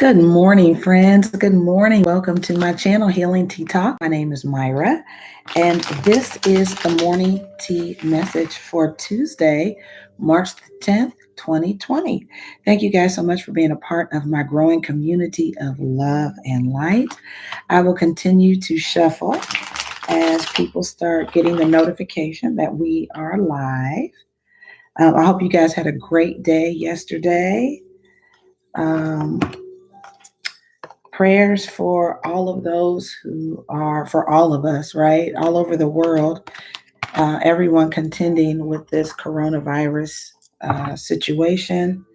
Good morning, friends. Good morning. Welcome to my channel, Healing Tea Talk. My name is Myra, and this is the morning tea message for Tuesday, March the 10th, 2020. Thank you guys so much for being a part of my growing community of love and light. I will continue to shuffle as people start getting the notification that we are live. I hope you guys had a great day yesterday. Um, Prayers for all of those who are, for all of us, right? All over the world, everyone contending with this coronavirus situation.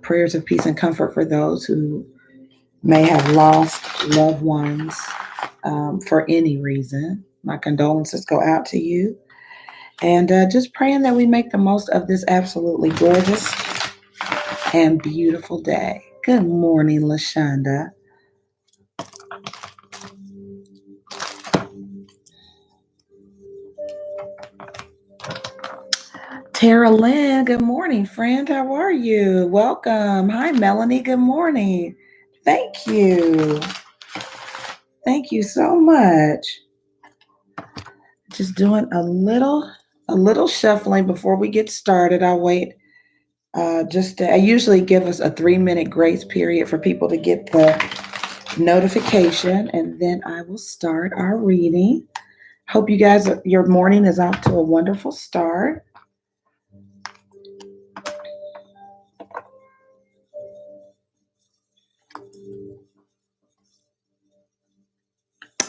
Prayers of peace and comfort for those who may have lost loved ones for any reason. My condolences go out to you. And just praying that we make the most of this absolutely gorgeous and beautiful day. Good morning, LaShonda. Tara Lynn, good morning, friend. How are you? Welcome. Hi, Melanie. Good morning. Thank you. Thank you so much. Just doing a little shuffling before we get started. I'll wait. I usually give us a 3-minute grace period for people to get the notification, and then I will start our reading. Hope you guys, your morning is off to a wonderful start.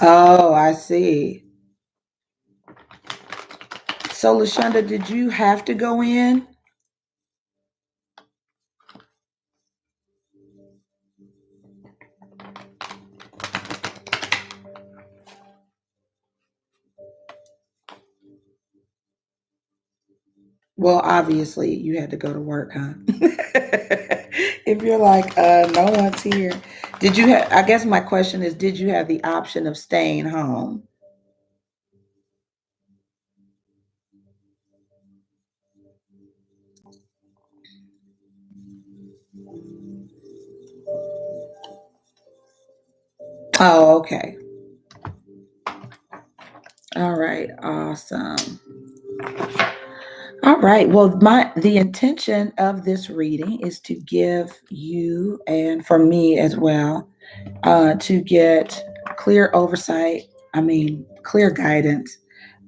Oh, I see. So, LaShonda, did you have to go in? Well, obviously, you had to go to work, huh? If you're like, no one's here. Did you have, I guess my question is, did you have the option of staying home? Oh, okay. All right. Awesome. All right. Well, the intention of this reading is to give you and for me as well to get clear oversight. I mean, clear guidance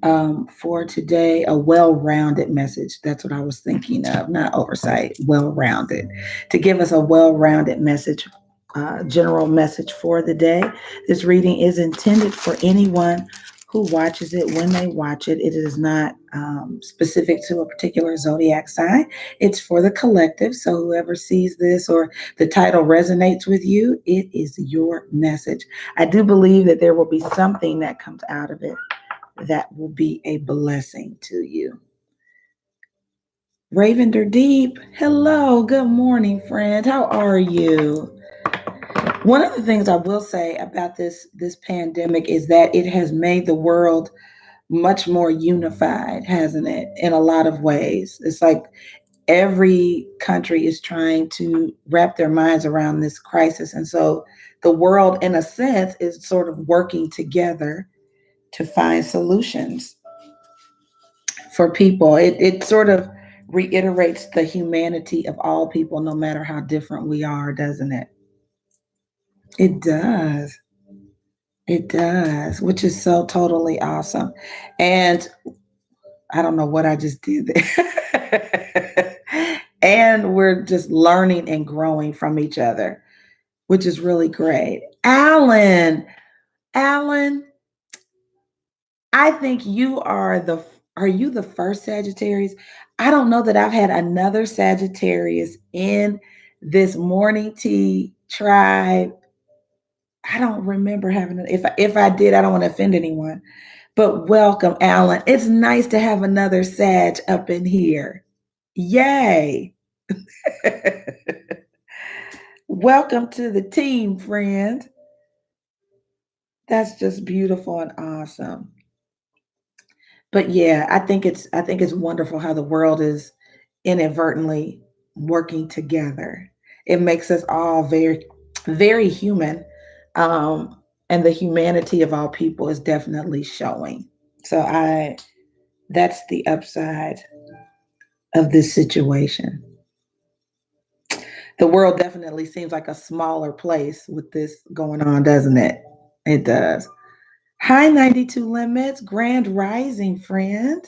for today. A well-rounded message. That's what I was thinking of. Not oversight. Well-rounded. To give us a well-rounded message. General message for the day. This reading is intended for anyone who watches it when they watch it. It is not specific to a particular zodiac sign. It's for the collective. So whoever sees this or the title resonates with you, it is your message. I do believe that there will be something that comes out of it that will be a blessing to you. Ravender Deep, hello, good morning, friend. How are you? One of the things I will say about this pandemic is that it has made the world much more unified, hasn't it? In a lot of ways. It's like every country is trying to wrap their minds around this crisis. And so the world, in a sense, is sort of working together to find solutions for people. It sort of reiterates the humanity of all people, no matter how different we are, doesn't it? It does. It does, which is so totally awesome. And I don't know what I just did there. And we're just learning and growing from each other, which is really great. Alan, I think are you the first Sagittarius? I don't know that I've had another Sagittarius in this morning tea tribe. I don't remember having it. If I did, I don't want to offend anyone. But welcome, Alan. It's nice to have another Sag up in here. Yay. Welcome to the team, friend. That's just beautiful and awesome. But yeah, I think it's wonderful how the world is inadvertently working together. It makes us all very very human. And the humanity of all people is definitely showing. So that's the upside of this situation. The world definitely seems like a smaller place with this going on, doesn't it? It does. Hi, 92 Limits, Grand Rising friend.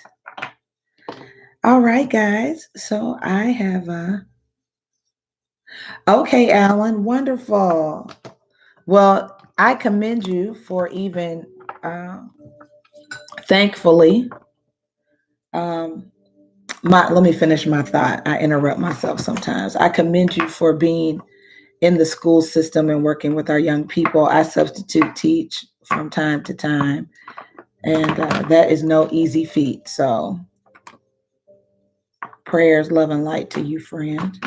All right, guys. So I have okay, Alan, wonderful. Well, I commend you for even thankfully um let me finish my thought. I interrupt myself sometimes. I commend you for being in the school system and working with our young people. I substitute teach from time to time, and that is no easy feat. So, prayers, love, and light to you, friend.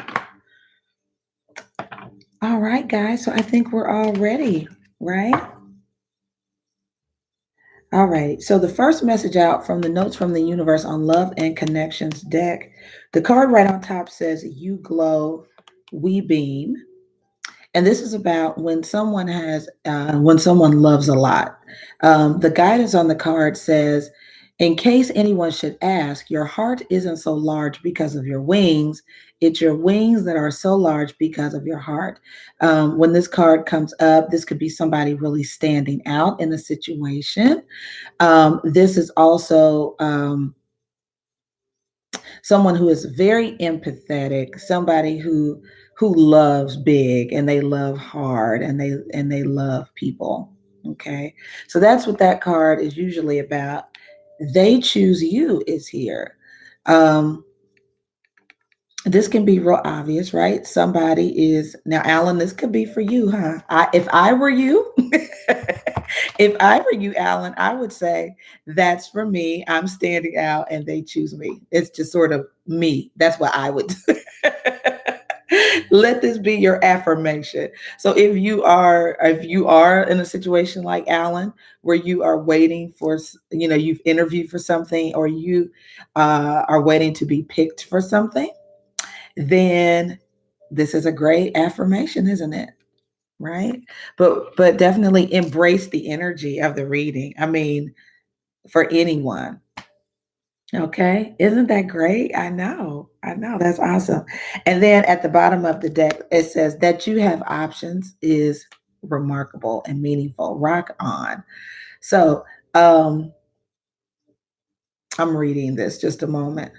All right, guys. So, I think we're all ready, right? All right. So, the first message out from the Notes from the Universe on Love and Connections deck, the card right on top says, "You glow, we beam." And this is about when someone loves a lot. The guidance on the card says, in case anyone should ask, your heart isn't so large because of your wings. It's your wings that are so large because of your heart. When this card comes up, this could be somebody really standing out in a situation. This is also someone who is very empathetic, somebody who loves big and they love hard and they love people. Okay. So that's what that card is usually about. They choose you is here. Um, this can be real obvious, right? Somebody is now, Alan. This could be for you, huh? If I were you, if I were you, Alan, I would say that's for me. I'm standing out, and they choose me. It's just sort of me. That's what I would. Let this be your affirmation. So if you are in a situation like Alan, where you are waiting for, you've interviewed for something, or you are waiting to be picked for something, then this is a great affirmation, isn't it? Right? But definitely embrace the energy of the reading. I mean, for anyone. Okay. Isn't that great? I know. I know. That's awesome. And then at the bottom of the deck, it says that you have options is remarkable and meaningful. Rock on. So I'm reading this just a moment.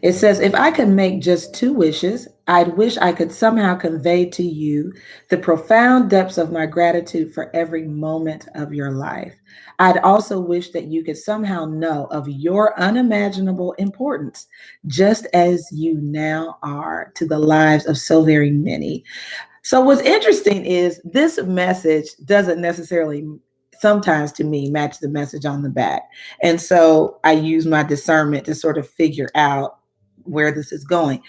It says, if I could make just two wishes, I'd wish I could somehow convey to you the profound depths of my gratitude for every moment of your life. I'd also wish that you could somehow know of your unimaginable importance, just as you now are to the lives of so very many. So, what's interesting is this message doesn't necessarily, sometimes to me, match the message on the back. And so I use my discernment to sort of figure out where this is going.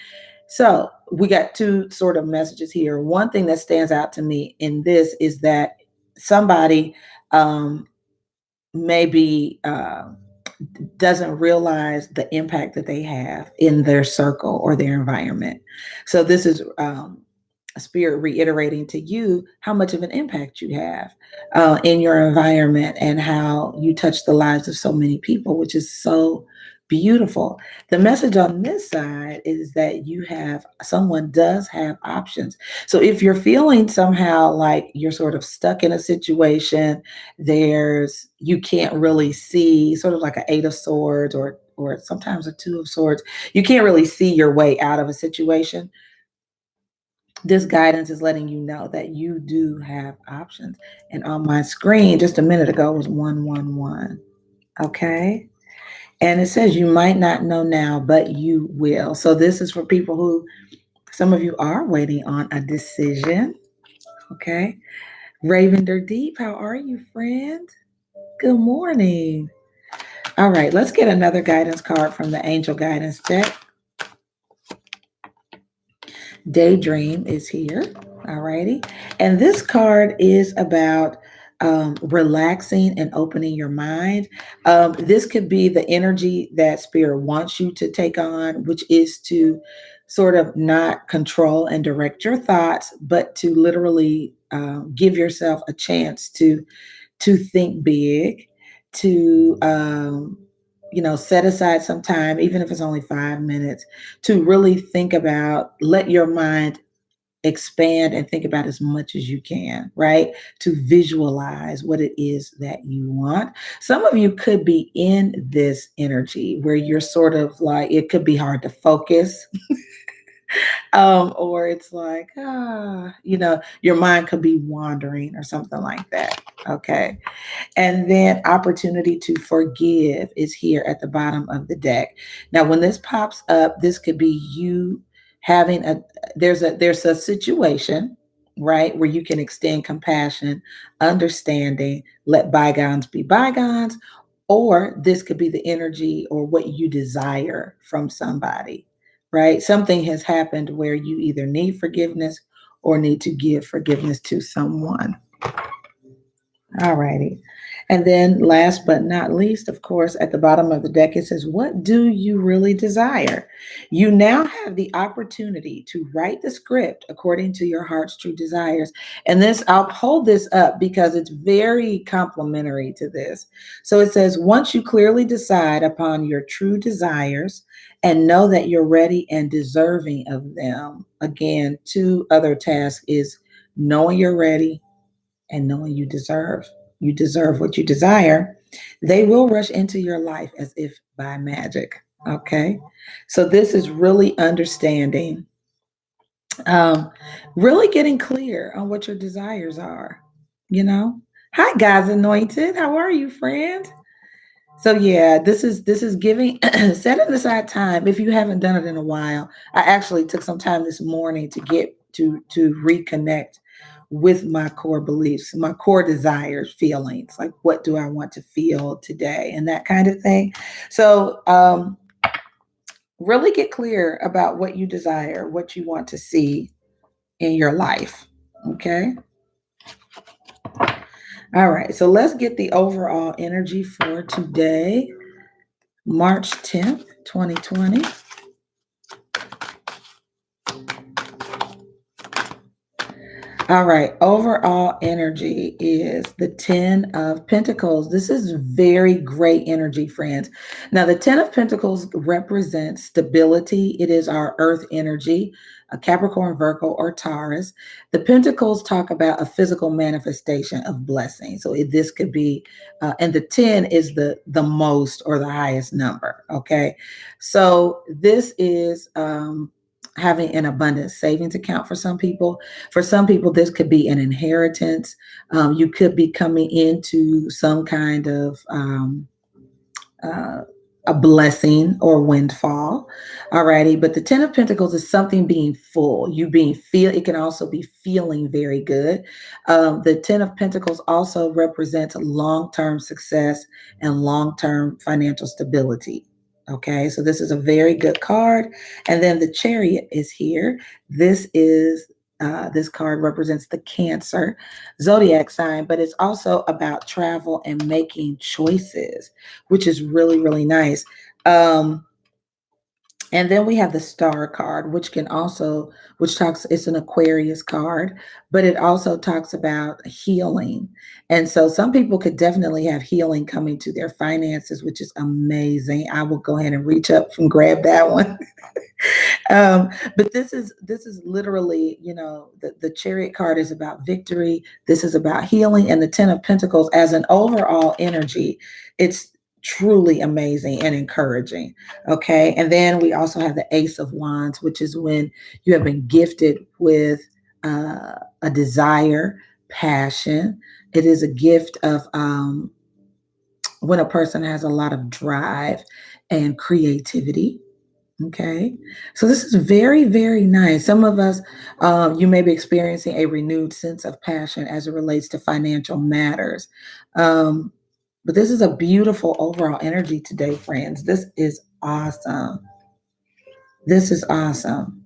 So, we got two sort of messages here. One thing that stands out to me in this is that somebody um, maybe doesn't realize the impact that they have in their circle or their environment. So, this is spirit reiterating to you how much of an impact you have in your environment and how you touch the lives of so many people, which is so beautiful. The message on this side is that someone does have options. So if you're feeling somehow like you're sort of stuck in a situation, you can't really see, sort of like an Eight of Swords or sometimes a Two of Swords. You can't really see your way out of a situation. This guidance is letting you know that you do have options. And on my screen just a minute ago was 111. Okay. And it says you might not know now, but you will. So this is for people who, some of you are waiting on a decision. Okay. Ravender Deep, how are you, friend? Good morning. All right, let's get another guidance card from the Angel Guidance deck. Daydream is here. All righty. And this card is about relaxing and opening your mind. This could be the energy that spirit wants you to take on, which is to sort of not control and direct your thoughts, but to literally give yourself a chance to think big, to set aside some time, even if it's only 5 minutes, to really think about, let your mind expand and think about as much as you can, right? To visualize what it is that you want. Some of you could be in this energy where you're sort of like, it could be hard to focus, or it's like, your mind could be wandering or something like that. Okay. And then opportunity to forgive is here at the bottom of the deck. Now, when this pops up, this could be you having there's a situation, right, where you can extend compassion, understanding, let bygones be bygones, or this could be the energy or what you desire from somebody, right? Something has happened where you either need forgiveness or need to give forgiveness to someone. All righty. And then last but not least, of course, at the bottom of the deck, it says, what do you really desire? You now have the opportunity to write the script according to your heart's true desires. And this, I'll hold this up because it's very complementary to this. So it says, once you clearly decide upon your true desires and know that you're ready and deserving of them. Again, two other tasks is knowing you're ready and knowing you deserve what you desire, they will rush into your life as if by magic. Okay. So this is really understanding, um, really getting clear on what your desires are, you know. Hi guys, anointed. How are you, friend? So yeah, this is giving setting aside time if you haven't done it in a while. I actually took some time this morning to get to reconnect with my core beliefs, my core desires, feelings, like what do I want to feel today and that kind of thing. So really get clear about what you desire, what you want to see in your life. Okay. All right. So let's get the overall energy for today, March 10th, 2020. All right. Overall energy is the 10 of Pentacles. This is very great energy, friends. Now, the 10 of Pentacles represents stability. It is our earth energy, a Capricorn, Virgo, or Taurus. The Pentacles talk about a physical manifestation of blessing. So this could be, and the 10 is the most or the highest number. Okay. So this is, having an abundant savings account for some people. For some people, this could be an inheritance. You could be coming into some kind of uh, a blessing or windfall. Alrighty, but the 10 of Pentacles is something being full. You being feel. It can also be feeling very good. The 10 of Pentacles also represents long-term success and long-term financial stability. Okay, so this is a very good card. And then the Chariot is here. This card represents the Cancer zodiac sign, but it's also about travel and making choices, which is really, really nice. Um, and then we have the Star card, which talks, it's an Aquarius card, but it also talks about healing. And so some people could definitely have healing coming to their finances, which is amazing. I will go ahead and reach up and grab that one. But this is literally, the Chariot card is about victory. This is about healing, and the 10 of Pentacles as an overall energy, it's truly amazing and encouraging. Okay, and then we also have the Ace of Wands, which is when you have been gifted with a desire, passion. It is a gift of when a person has a lot of drive and creativity. Okay. So this is very, very nice. Some of us, you may be experiencing a renewed sense of passion as it relates to financial matters. Um, but this is a beautiful overall energy today, friends. This is awesome. This is awesome.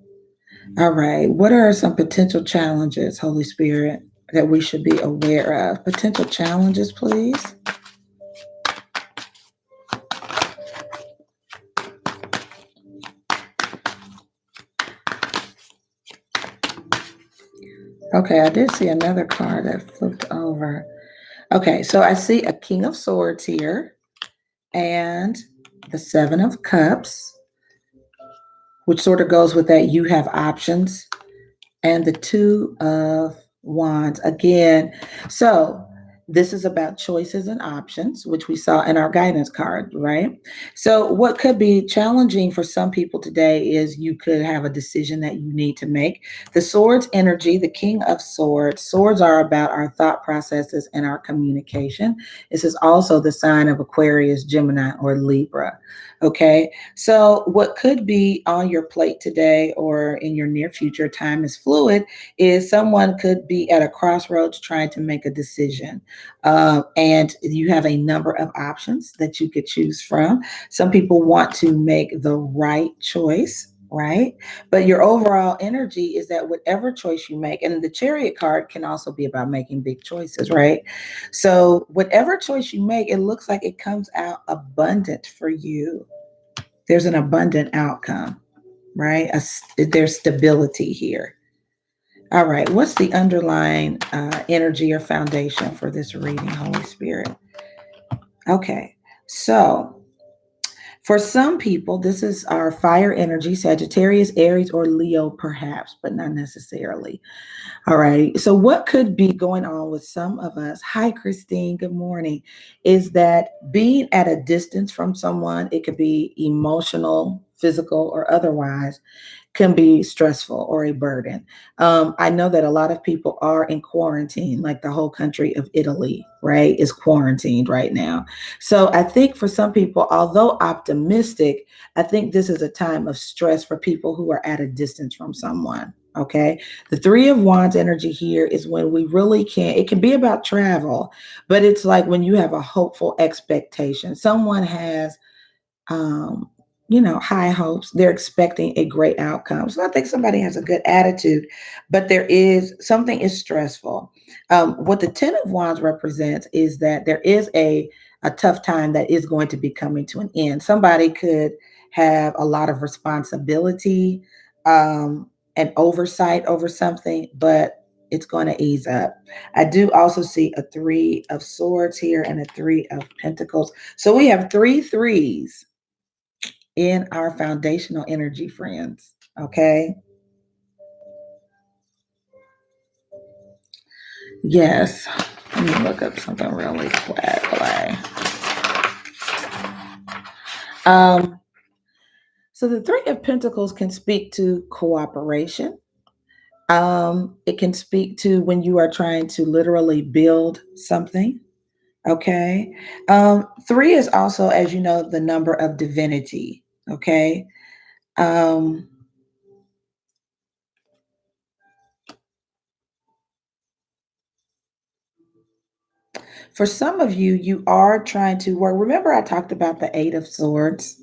All right. What are some potential challenges, Holy Spirit? that we should be aware of? Potential challenges, please. Okay, I did see another card that flipped over. Okay, so I see a King of Swords here and the Seven of Cups, which sort of goes with that you have options, and the Two of Wands again. So this is about choices and options, which we saw in our guidance card, right? So what could be challenging for some people today is you could have a decision that you need to make. The Swords energy, the King of Swords, swords are about our thought processes and our communication. This is also the sign of Aquarius, Gemini, or Libra. Okay, so what could be on your plate today or in your near future, time is fluid, is someone could be at a crossroads trying to make a decision. And you have a number of options that you could choose from. Some people want to make the right choice. Right. But your overall energy is that whatever choice you make, and the Chariot card can also be about making big choices, right? So, whatever choice you make, it looks like it comes out abundant for you. There's an abundant outcome, right? There's stability here. All right, what's the underlying energy or foundation for this reading, Holy Spirit? Okay, so for some people, this is our fire energy, Sagittarius, Aries, or Leo, perhaps, but not necessarily. All right. So, what could be going on with some of us? Hi, Christine. Good morning. Is that being at a distance from someone, it could be emotional, physical, or otherwise, can be stressful or a burden. I know that a lot of people are in quarantine, like the whole country of Italy, right, is quarantined right now. So I think for some people, although optimistic, I think this is a time of stress for people who are at a distance from someone. Okay. The Three of Wands energy here is when we really can, it can be about travel, but it's like when you have a hopeful expectation. Someone has um, high hopes. They're expecting a great outcome. So I think somebody has a good attitude, but there is something is stressful. What the Ten of Wands represents is that there is a tough time that is going to be coming to an end. Somebody could have a lot of responsibility and oversight over something, but it's going to ease up. I do also see a Three of Swords here and a Three of Pentacles. So we have three threes in our foundational energy, friends. Okay. Yes. Let me look up something really quickly. So the Three of Pentacles can speak to cooperation. It can speak to when you are trying to literally build something. Okay. Three is also, as you know, the number of divinity. Okay. Um, For some of you, you are trying to work. Remember, I talked about the Eight of Swords.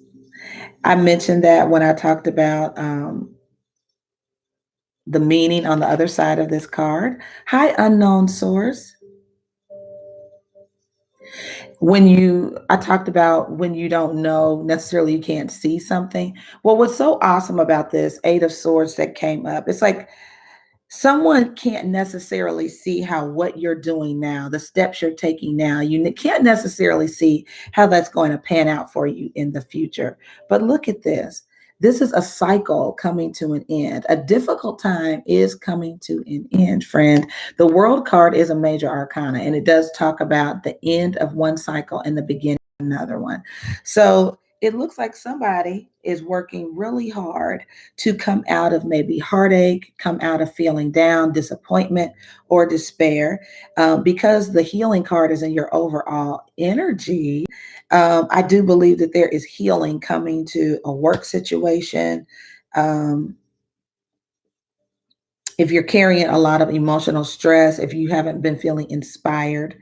I mentioned that when I talked about the meaning on the other side of this card. Hi, unknown source. I talked about when you don't know necessarily, you can't see something. Well, what's so awesome about this Eight of Swords that came up, it's like someone can't necessarily see how what you're doing now, the steps you're taking now, can't necessarily see how that's going to pan out for you in the future. But look at this. This is a cycle coming to an end. A difficult time is coming to an end, friend. The World card is a major arcana, and it does talk about the end of one cycle and the beginning of another one. So it looks like somebody is working really hard to come out of maybe heartache, come out of feeling down, disappointment, or despair. Because the healing card is in your overall energy, I do believe that there is healing coming to a work situation. Um, if you're carrying a lot of emotional stress, if you haven't been feeling inspired,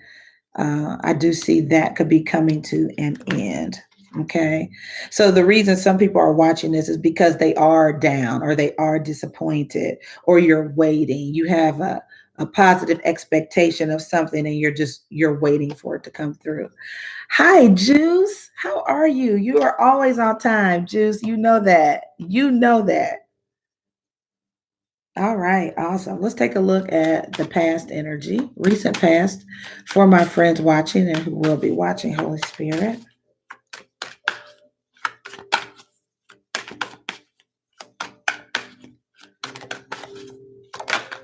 I do see that could be coming to an end. Okay. So the reason some people are watching this is because they are down or they are disappointed or you're waiting. You have a positive expectation of something, and you're waiting for it to come through. Hi, Juice. How are you? You are always on time, Juice. You know that. You know that. All right, awesome. Let's take a look at the past energy, recent past, for my friends watching and who will be watching, Holy Spirit.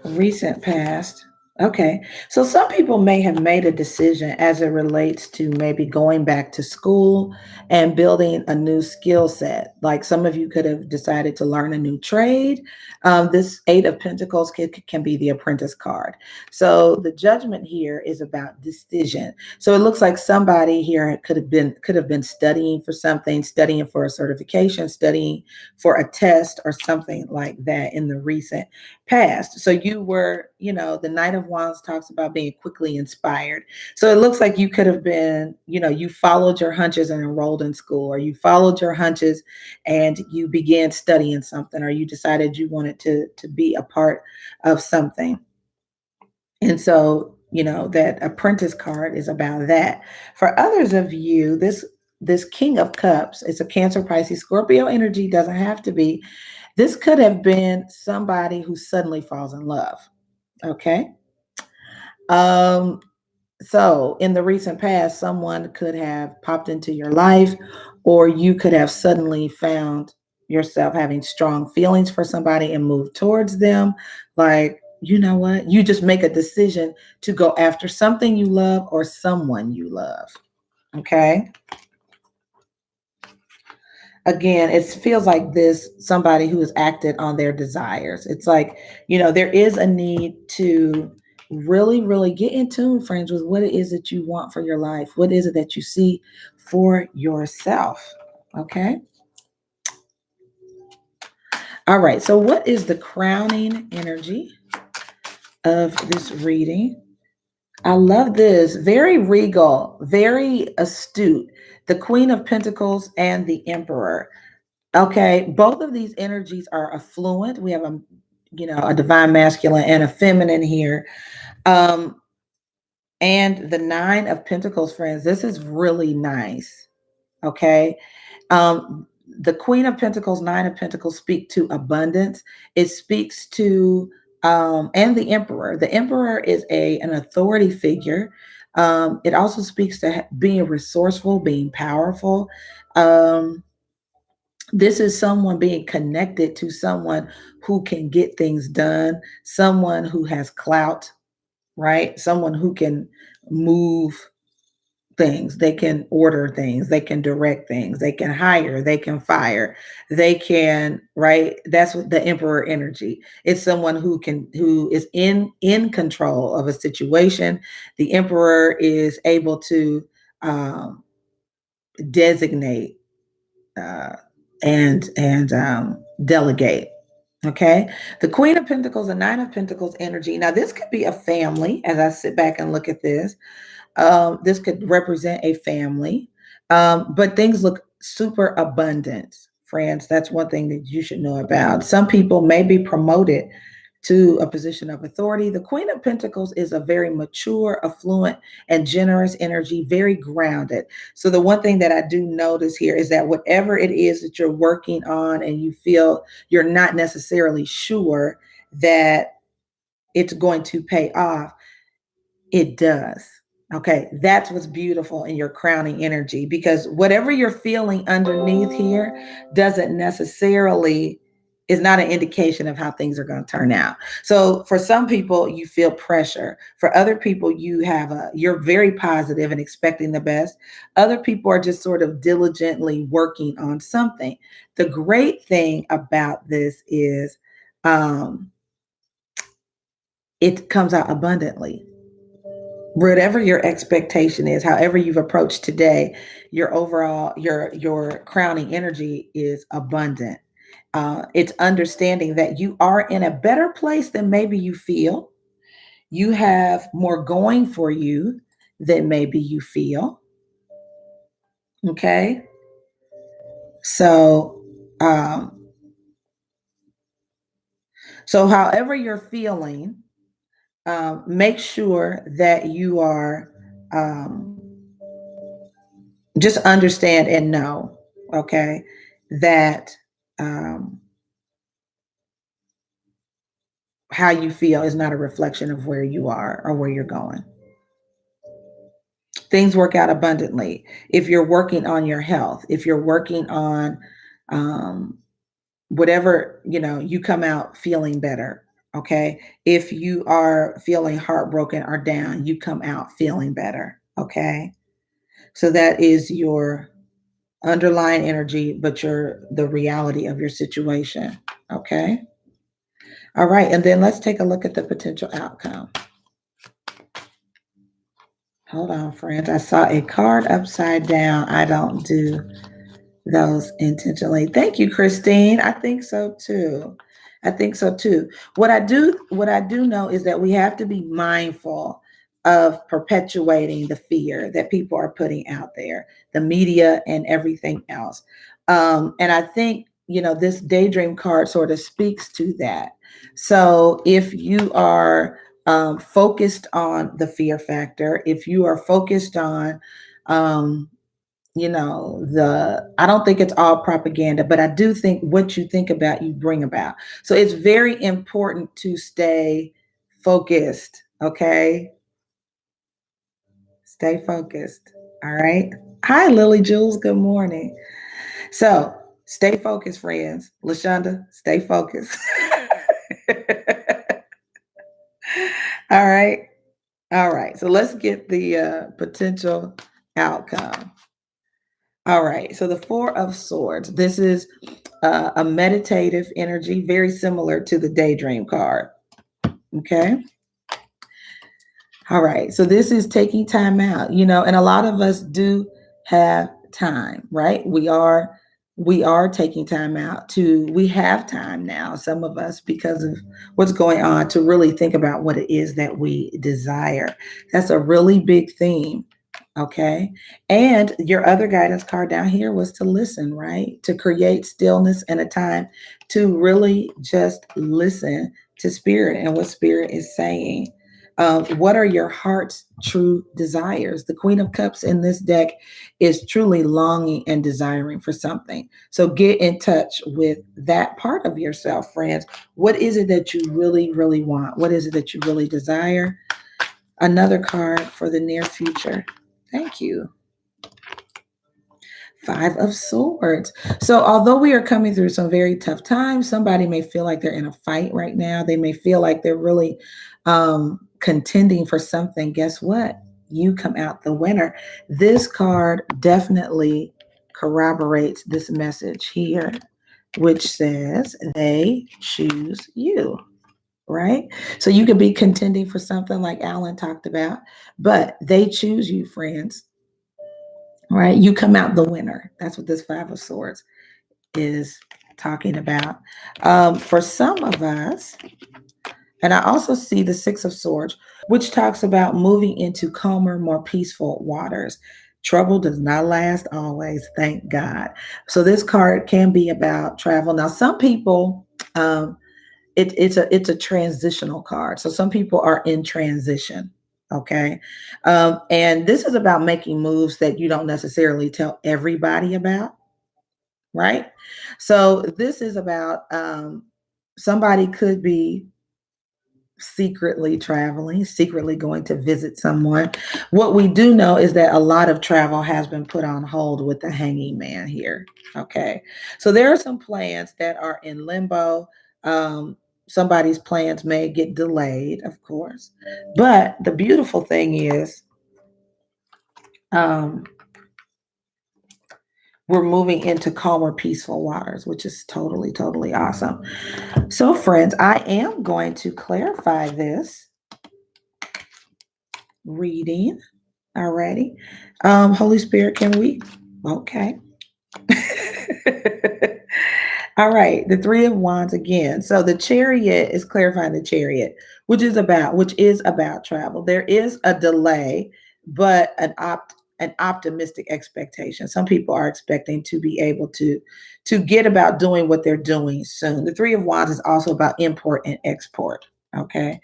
Recent past. Okay. So some people may have made a decision as it relates to maybe going back to school and building a new skill set. Like some of you could have decided to learn a new trade. This Eight of Pentacles can be the apprentice card. So the judgment here is about decision. So it looks like somebody here could have been studying for something, studying for a certification, studying for a test or something like that in the recent past. So you were, the Knight of Wands talks about being quickly inspired. So it looks like you could have been, you followed your hunches and enrolled in school, or you followed your hunches and you began studying something, or you decided you wanted to be a part of something. And so, that apprentice card is about that. For others of you, this King of Cups, it's a Cancer, Pisces, Scorpio energy, doesn't have to be. This could have been somebody who suddenly falls in love. Okay. Um, so in the recent past, someone could have popped into your life, or you could have suddenly found yourself having strong feelings for somebody and move towards them. Like, you know what? You just make a decision to go after something you love or someone you love. Okay. Again, it feels like this somebody who has acted on their desires. It's like, there is a need to really, really get in tune, friends, with what it is that you want for your life. What is it that you see for yourself? Okay. All right. So, what is the crowning energy of this reading? I love this. Very regal, very astute. The Queen of Pentacles and the Emperor. Okay, both of these energies are affluent. We have a divine masculine and a feminine here. Um, and the Nine of Pentacles, friends, this is really nice. Okay. The Queen of Pentacles, Nine of Pentacles speak to abundance. It speaks to and the Emperor. The Emperor is an authority figure. It also speaks to being resourceful, being powerful. Um, this is someone being connected to someone who can get things done, someone who has clout, right? Someone who can move things, they can order things, they can direct things, they can hire, they can fire, they can, right? That's what the Emperor energy. It's someone who is in control of a situation. The Emperor is able to designate uh, and delegate. Okay, the Queen of Pentacles and Nine of Pentacles energy. Now, this could be a family. As I sit back and look at this could represent a family, but things look super abundant, friends. That's one thing that you should know about. Some people may be promoted to a position of authority. The Queen of Pentacles is a very mature, affluent, and generous energy, very grounded. So, the one thing that I do notice here is that whatever it is that you're working on and you feel you're not necessarily sure that it's going to pay off, it does. Okay, that's what's beautiful in your crowning energy, because whatever you're feeling underneath here doesn't necessarily is not an indication of how things are going to turn out. So for some people you feel pressure. For other people you're very positive and expecting the best. Other people are just sort of diligently working on something. The great thing about this is it comes out abundantly. Whatever your expectation is, however you've approached today, your overall your crowning energy is abundant. It's understanding that you are in a better place than maybe you feel. You have more going for you than maybe you feel. Okay, so um, so however you're feeling, make sure that you are just understand and know, okay, that um, how you feel is not a reflection of where you are or where you're going. Things work out abundantly if you're working on your health, if you're working on um, whatever, you come out feeling better. Okay. If you are feeling heartbroken or down, you come out feeling better. Okay. So that is your underlying energy, but the reality of your situation. Okay. All right. And then let's take a look at the potential outcome. Hold on, friends. I saw a card upside down. I don't do those intentionally. Thank you, Christine. I think so too. I think so too. What I do know is that we have to be mindful of perpetuating the fear that people are putting out there, the media and everything else. And I think, this daydream card sort of speaks to that. So if you are focused on the fear factor, if you are focused on um, I don't think it's all propaganda, but I do think what you think about, you bring about. So it's very important to stay focused. Okay. Stay focused. All right. Hi, Lily Jules. Good morning. So stay focused, friends. Lashonda, stay focused. All right. All right. So let's get the potential outcome. All right. So the Four of Swords. This is a meditative energy, very similar to the daydream card. Okay. All right. So this is taking time out, and a lot of us do have time, right? We are taking time out we have time now, some of us, because of what's going on, to really think about what it is that we desire. That's a really big theme. Okay. And your other guidance card down here was to listen, right? To create stillness and a time to really just listen to spirit and what spirit is saying. What are your heart's true desires? The Queen of Cups in this deck is truly longing and desiring for something. So get in touch with that part of yourself, friends. What is it that you really, really want? What is it that you really desire? Another card for the near future. Thank you. Five of Swords. So, although we are coming through some very tough times, somebody may feel like they're in a fight right now. They may feel like they're really contending for something. Guess what? You come out the winner. This card definitely corroborates this message here, which says they choose you. Right? So you could be contending for something like Alan talked about, but they choose you, friends. Right? You come out the winner. That's what this Five of Swords is talking about. For some of us, and I also see the Six of Swords, which talks about moving into calmer, more peaceful waters. Trouble does not last always, thank God. So this card can be about travel. Now, some people, it's a transitional card. So some people are in transition. Okay. And this is about making moves that you don't necessarily tell everybody about. Right. So this is about somebody could be secretly traveling, secretly going to visit someone. What we do know is that a lot of travel has been put on hold with the hanging man here. Okay. So there are some plans that are in limbo. Somebody's plans may get delayed, of course. But the beautiful thing is, um, we're moving into calmer, peaceful waters, which is totally, totally awesome. So, friends, I am going to clarify this reading already. Holy Spirit, can we? Okay. All right, the Three of Wands again. So the Chariot is clarifying the Chariot, which is about travel. There is a delay, but an optimistic expectation. Some people are expecting to be able to get about doing what they're doing soon. The Three of Wands is also about import and export. Okay.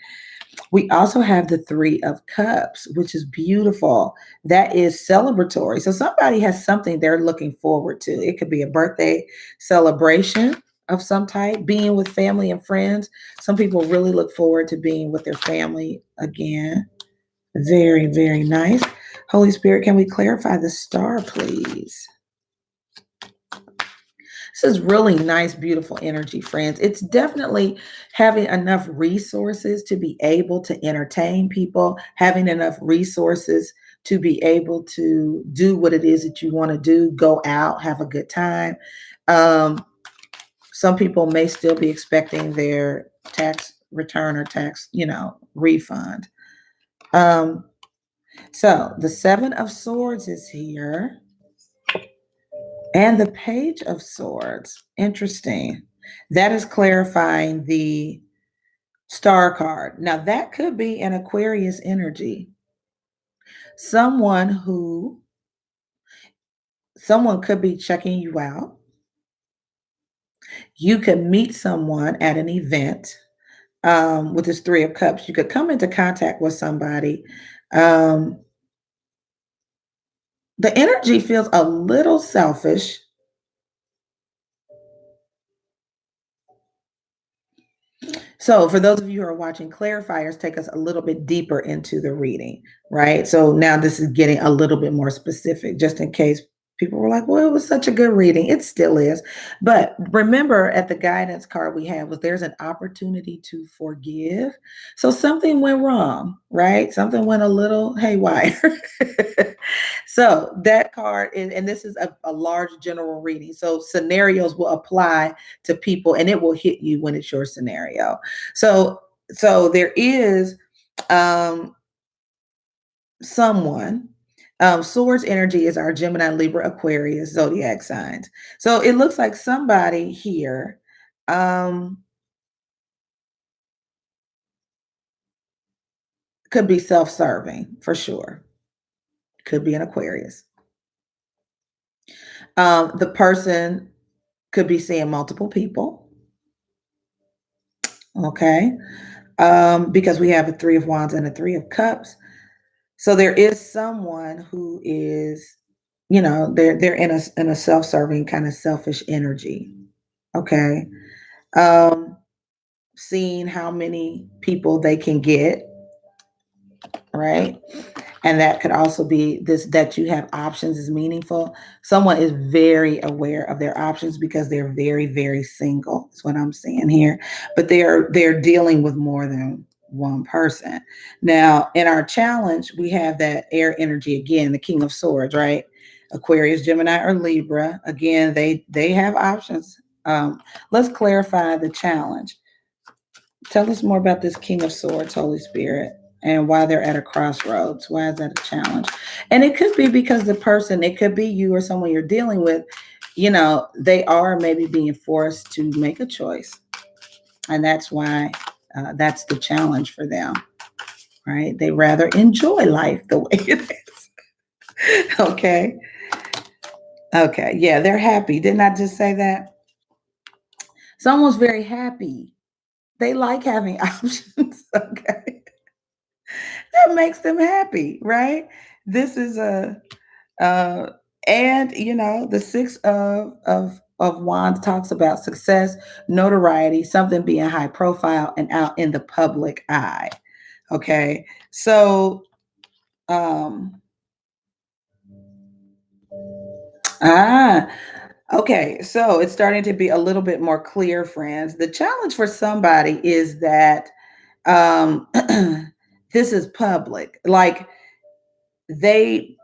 We also have the Three of Cups, which is beautiful. That is celebratory. So somebody has something they're looking forward to. It could be a birthday celebration of some type, being with family and friends. Some people really look forward to being with their family again. Very, very nice. Holy Spirit, can we clarify the star, please? This is really nice, beautiful energy, friends. It's definitely having enough resources to be able to entertain people, having enough resources to be able to do what it is that you want to do, go out, have a good time. Um, some people may still be expecting their tax return or tax, refund. Um, so the Seven of Swords is here. And the Page of Swords. Interesting. That is clarifying the star card. Now, that could be an Aquarius energy. Someone who, someone could be checking you out. You could meet someone at an event with this Three of Cups. You could come into contact with somebody. Um, the energy feels a little selfish. So, for those of you who are watching, clarifiers take us a little bit deeper into the reading, right? So now this is getting a little bit more specific, just in case people were like, well, it was such a good reading. It still is. But remember, at the guidance card we had was there's an opportunity to forgive. So something went wrong, right? Something went a little haywire. So that card is, and this is a large general reading. So scenarios will apply to people and it will hit you when it's your scenario. So there is um someone. Swords energy is our Gemini, Libra, Aquarius zodiac signs. So it looks like somebody here um could be self-serving for sure. Could be an Aquarius. The person could be seeing multiple people. Okay. Because we have a Three of Wands and a Three of Cups. So there is someone who is, they're in a self-serving kind of selfish energy. Okay. Um, seeing how many people they can get, right? And that could also be this, that you have options is meaningful. Someone is very aware of their options because they're very, very single. That's what I'm seeing here. But they're dealing with more than one person. Now, in our challenge, we have that air energy again, the King of Swords, right? Aquarius, Gemini, or Libra. Again, they have options. Let's clarify the challenge. Tell us more about this King of Swords, Holy Spirit, and why they're at a crossroads. Why is that a challenge? And it could be because the person, it could be you or someone you're dealing with, they are maybe being forced to make a choice. And that's why that's the challenge for them, right? They rather enjoy life the way it is. Okay. Okay. Yeah, they're happy. Didn't I just say that? Someone's very happy. They like having options. Okay. That makes them happy, right? This is a uh and the Six of Wands talks about success, notoriety, something being high profile and out in the public eye. Okay. So um ah okay, so it's starting to be a little bit more clear, friends. The challenge for somebody is that um this is public. Like they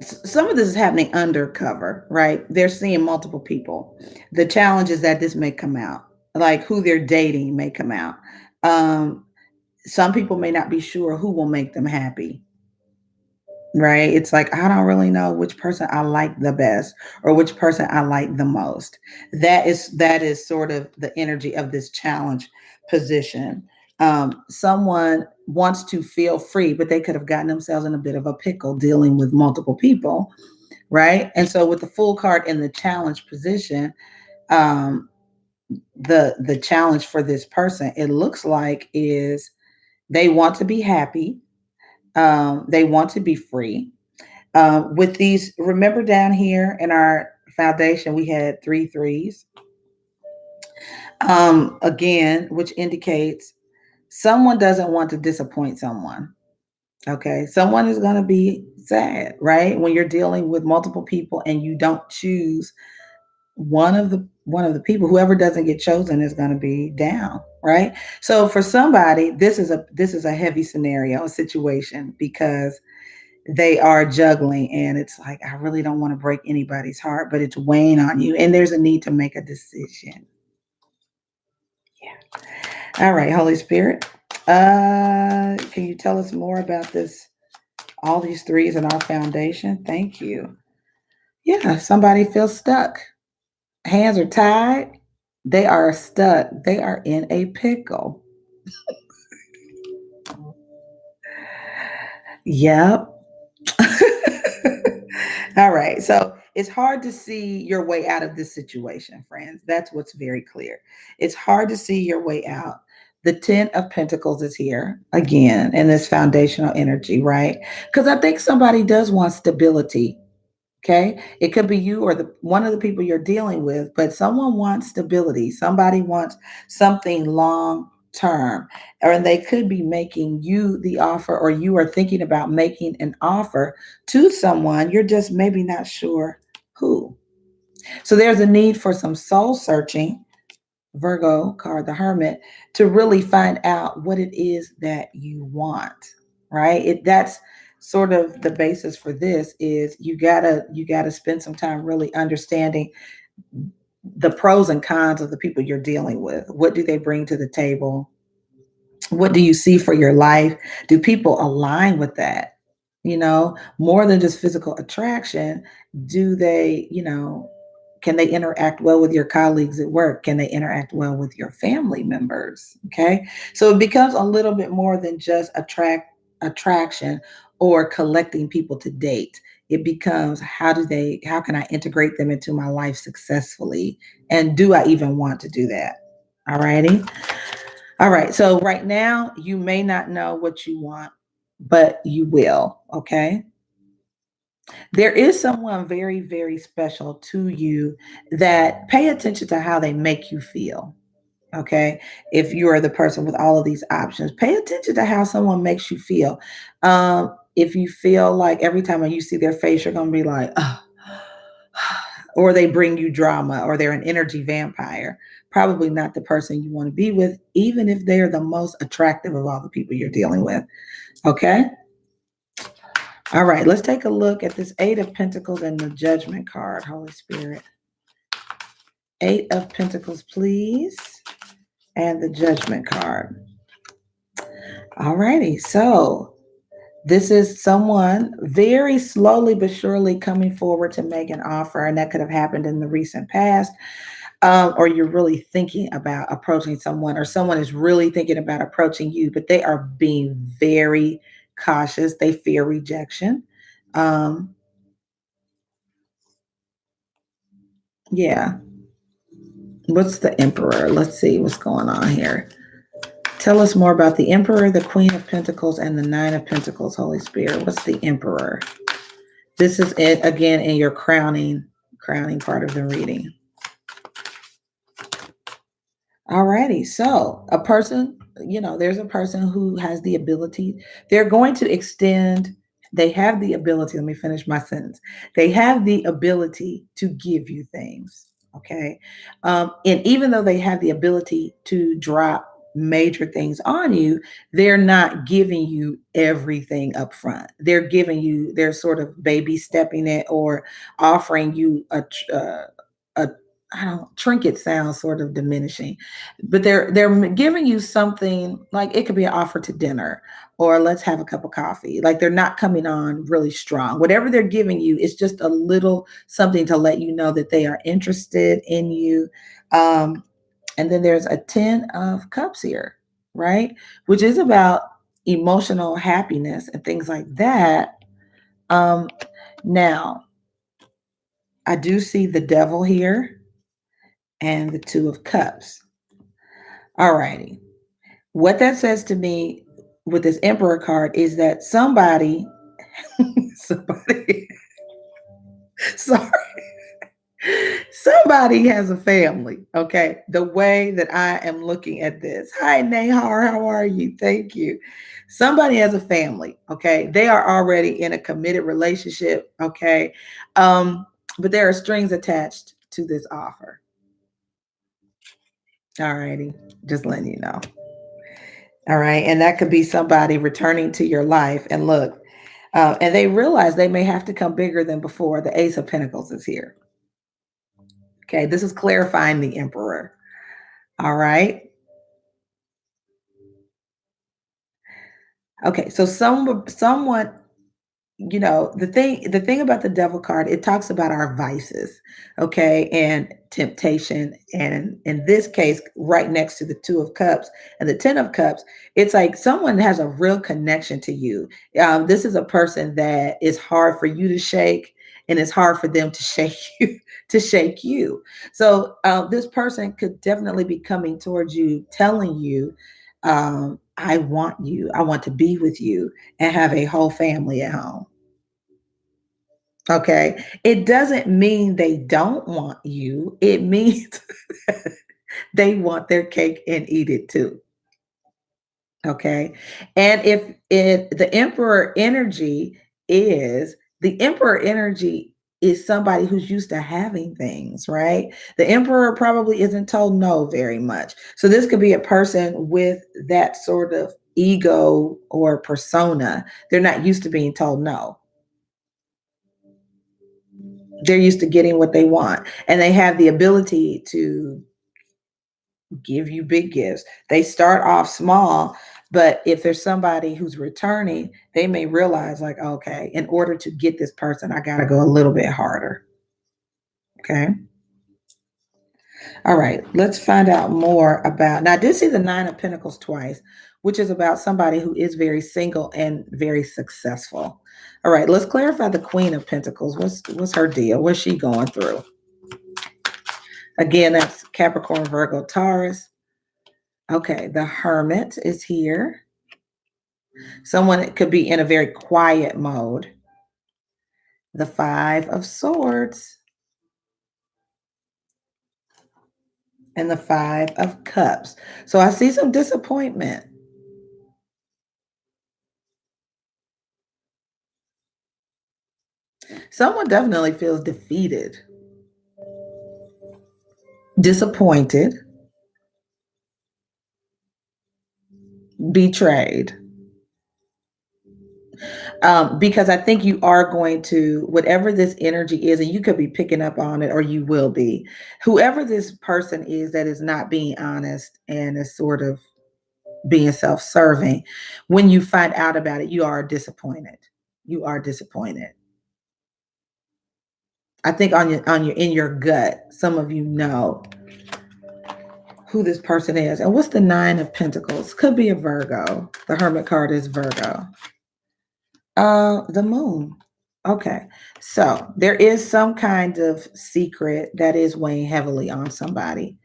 some of this is happening undercover, right? They're seeing multiple people. The challenge is that this may come out, like who they're dating may come out. Um, some people may not be sure who will make them happy, right? It's like, I don't really know which person I like the best or which person I like the most. That is sort of the energy of this challenge position. Someone wants to feel free, but they could have gotten themselves in a bit of a pickle dealing with multiple people, right? And so with the Fool card in the challenge position, um, the challenge for this person, it looks like, is they want to be happy. They want to be free. With these, remember down here in our foundation, we had three threes. Again, which indicates someone doesn't want to disappoint someone. Okay. Someone is going to be sad, right? When you're dealing with multiple people and you don't choose one of the people, whoever doesn't get chosen is going to be down, right? So for somebody, this is a heavy scenario, a situation, because they are juggling, and it's like, I really don't want to break anybody's heart, but it's weighing on you and there's a need to make a decision. Yeah. All right, Holy Spirit, can you tell us more about this, all these threes in our foundation? Thank you. Yeah, somebody feels stuck. Hands are tied. They are stuck. They are in a pickle. Yep. All right. So it's hard to see your way out of this situation, friends. That's what's very clear. It's hard to see your way out. The 10 of Pentacles is here again in this foundational energy, right? Because I think somebody does want stability. Okay. It could be you or the one of the people you're dealing with, but someone wants stability. Somebody wants something long term. Or they could be making you the offer, or you are thinking about making an offer to someone. You're just maybe not sure who. So there's a need for some soul searching, Virgo card, the Hermit, to really find out what it is that you want, right? That's sort of the basis for this, is you gotta spend some time really understanding the pros and cons of the people you're dealing with. What do they bring to the table? What do you see for your life? Do people align with that? More than just physical attraction, do they, can they interact well with your colleagues at work? Can they interact well with your family members? Okay. So it becomes a little bit more than just attraction or collecting people to date. It becomes, how can I integrate them into my life successfully? And do I even want to do that? All righty. All right. So right now, you may not know what you want, but you will. Okay. There is someone very, very special to you that pay attention to how they make you feel. Okay. If you are the person with all of these options, pay attention to how someone makes you feel. If you feel like every time you see their face, you're going to be like, oh, or they bring you drama, or they're an energy vampire, probably not the person you want to be with, even if they're the most attractive of all the people you're dealing with. Okay. All right. Let's take a look at this Eight of Pentacles and the Judgment card, Holy Spirit. Eight of Pentacles, please. And the Judgment card. All righty. So this is someone very slowly but surely coming forward to make an offer, and that could have happened in the recent past. Or you're really thinking about approaching someone, or someone is really thinking about approaching you, but they are being very cautious. They fear rejection. Um, yeah. What's the Emperor? Let's see what's going on here. Tell us more about the Emperor, the Queen of Pentacles, and the Nine of Pentacles, Holy Spirit. What's the Emperor? This is it again in your crowning part of the reading. Alrighty. So a person, there's a person who has the ability, they're going to extend, they have the ability, let me finish my sentence. They have the ability to give you things. Okay. And even though they have the ability to drop major things on you, they're not giving you everything up front. They're sort of baby stepping it, or offering you a I don't, trinket sounds sort of diminishing, but they're giving you something, like it could be an offer to dinner, or let's have a cup of coffee. Like, they're not coming on really strong. Whatever they're giving you is just a little something to let you know that they are interested in you. Um, and then there's a 10 of cups here, right? Which is about emotional happiness and things like that. Now, I do see the devil here. and the Two of Cups. All righty. What that says to me with this Emperor card is that somebody, sorry, somebody has a family. Okay. The way that I am looking at this. Hi, Nahar. How are you? Thank you. Somebody has a family. Okay. They are already in a committed relationship. Okay. But there are strings attached to this offer. All righty. Just letting you know. All right. And that could be somebody returning to your life. And look, and they realize they may have to come bigger than before. The Ace of Pentacles is here. Okay. This is clarifying the Emperor. All right. Okay. So someone, the thing about the Devil card, it talks about our vices, okay, and temptation, and in this case right next to the Two of Cups and the Ten of Cups, it's like someone has a real connection to you. This is a person that is hard for you to shake, and it's hard for them to shake you, so this person could definitely be coming towards you, telling you, I want you, I want to be with you and have a whole family at home. Okay. It doesn't mean they don't want you. It means they want their cake and eat it too. Okay. And if the emperor energy is somebody who's used to having things, right? The emperor probably isn't told no very much. So this could be a person with that sort of ego or persona. They're not used to being told no. They're used to getting what they want, and they have the ability to give you big gifts. They start off small, but if there's somebody who's returning, they may realize, like, okay, in order to get this person, I got to go a little bit harder. Okay. All right. Let's find out more about. Now, I did see the Nine of Pentacles twice, which is about somebody who is very single and very successful. All right. Let's clarify the Queen of Pentacles. What's her deal? What's she going through? Again, that's Capricorn, Virgo, Taurus. Okay, the Hermit is here. Someone could be in a very quiet mode. The Five of Swords and the Five of Cups. So I see some disappointment. Someone definitely feels defeated, disappointed, betrayed. Because I think you are going to, whatever this energy is, and you could be picking up on it or you will be, whoever this person is that is not being honest and is sort of being self-serving, when you find out about it, you are disappointed. You are disappointed. I think on your in your gut, some of you know who this person is. And what's the Nine of Pentacles? Could be a Virgo. The Hermit card is Virgo. The Moon. Okay. So there is some kind of secret that is weighing heavily on somebody.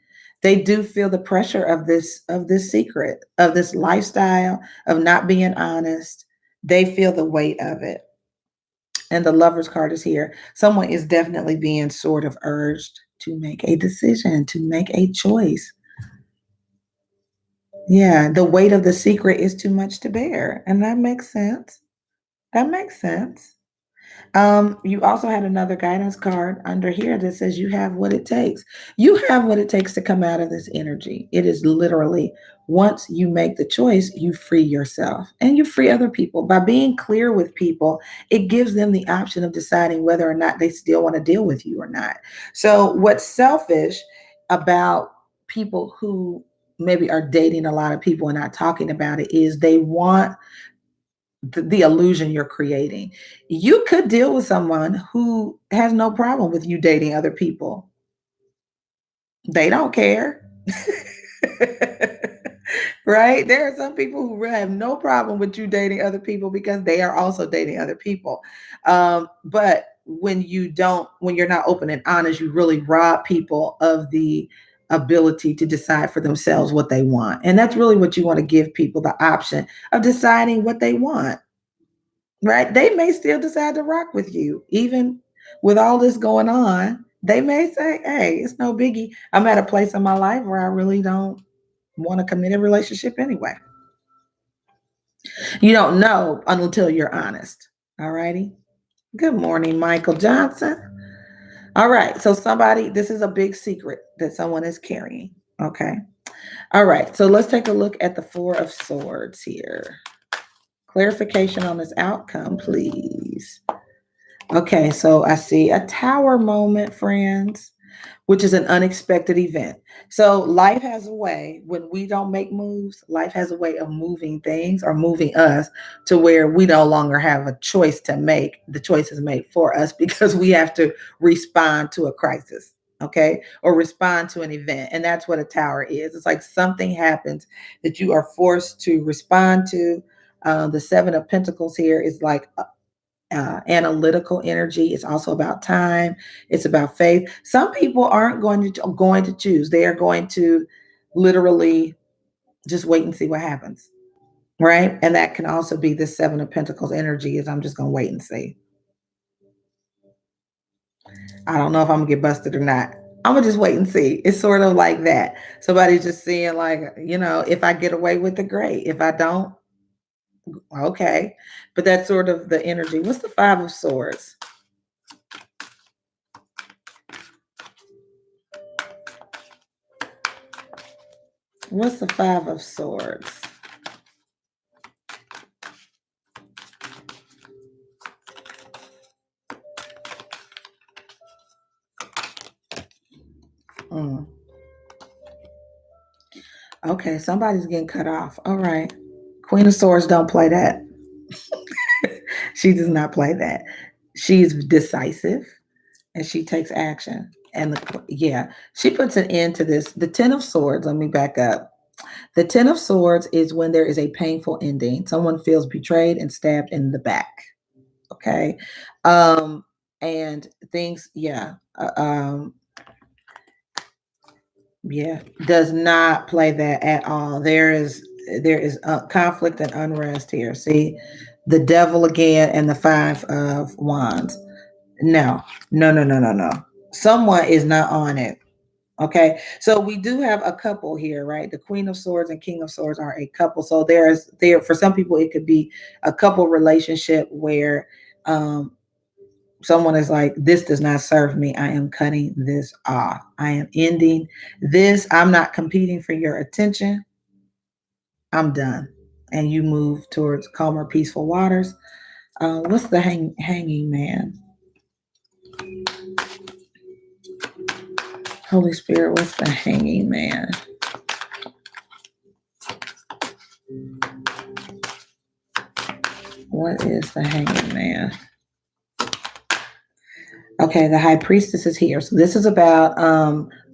They do feel the pressure of this secret, of this lifestyle, of not being honest. They feel the weight of it. And the Lover's card is here. Someone is definitely being sort of urged to make a decision, to make a choice. Yeah, the weight of the secret is too much to bear. And that makes sense. That makes sense. You also had another guidance card under here that says you have what it takes. You have what it takes to come out of this energy. It is literally, once you make the choice, you free yourself and you free other people. By being clear with people, it gives them the option of deciding whether or not they still want to deal with you or not. So, what's selfish about people who maybe are dating a lot of people and not talking about it is they want the illusion you're creating. You could deal with someone who has no problem with you dating other people. They don't care. Right? There are some people who really have no problem with you dating other people because they are also dating other people. But when you're not open and honest, you really rob people of the ability to decide for themselves what they want. And that's really what you want to give people, the option of deciding what they want, right? They may still decide to rock with you, even with all this going on. They may say, hey, it's no biggie. I'm at a place in my life where I really don't want a committed relationship anyway. You don't know until you're honest. All righty. Good morning, Michael Johnson. All right. So, this is a big secret that someone is carrying. Okay. All right. So, let's take a look at the Four of Swords here. Clarification on this outcome, please. Okay. So, I see a tower moment, friends, which is an unexpected event. So life has a way, when we don't make moves, life has a way of moving things or moving us to where we no longer have a choice to make. The choice is made for us because we have to respond to a crisis, okay, or respond to an event. And that's what a tower is. It's like something happens that you are forced to respond to. The Seven of Pentacles here is like analytical energy. It's also about time. It's about faith. Some people aren't going to choose. They are going to literally just wait and see what happens, right? And that can also be the Seven of Pentacles energy. Is I'm just going to wait and see. I don't know if I'm gonna get busted or not. I'm gonna just wait and see. It's sort of like that. Somebody's just seeing, like, if I get away with it, great. If I don't, okay. But that's sort of the energy. What's the Five of Swords? What's the Five of Swords? Mm. Okay, somebody's getting cut off. All right. Queen of Swords don't play that. She does not play that. She's decisive and she takes action. And she puts an end to this. The Ten of Swords, let me back up. The Ten of Swords is when there is a painful ending. Someone feels betrayed and stabbed in the back. Okay. And things, does not play that at all. There is conflict and unrest here. See, the Devil again and the Five of Wands. No, no, no, no, no, no. Someone is not on it. Okay, so we do have a couple here, right? The Queen of Swords and King of Swords are a couple. So there for some people it could be a couple relationship where someone is like, this does not serve me. I am cutting this off. I am ending this. I'm not competing for your attention. I'm done. And you move towards calmer, peaceful waters. What's the hanging man? Holy Spirit, what's the hanging man? What is the hanging man? Okay, the High Priestess is here. So this is about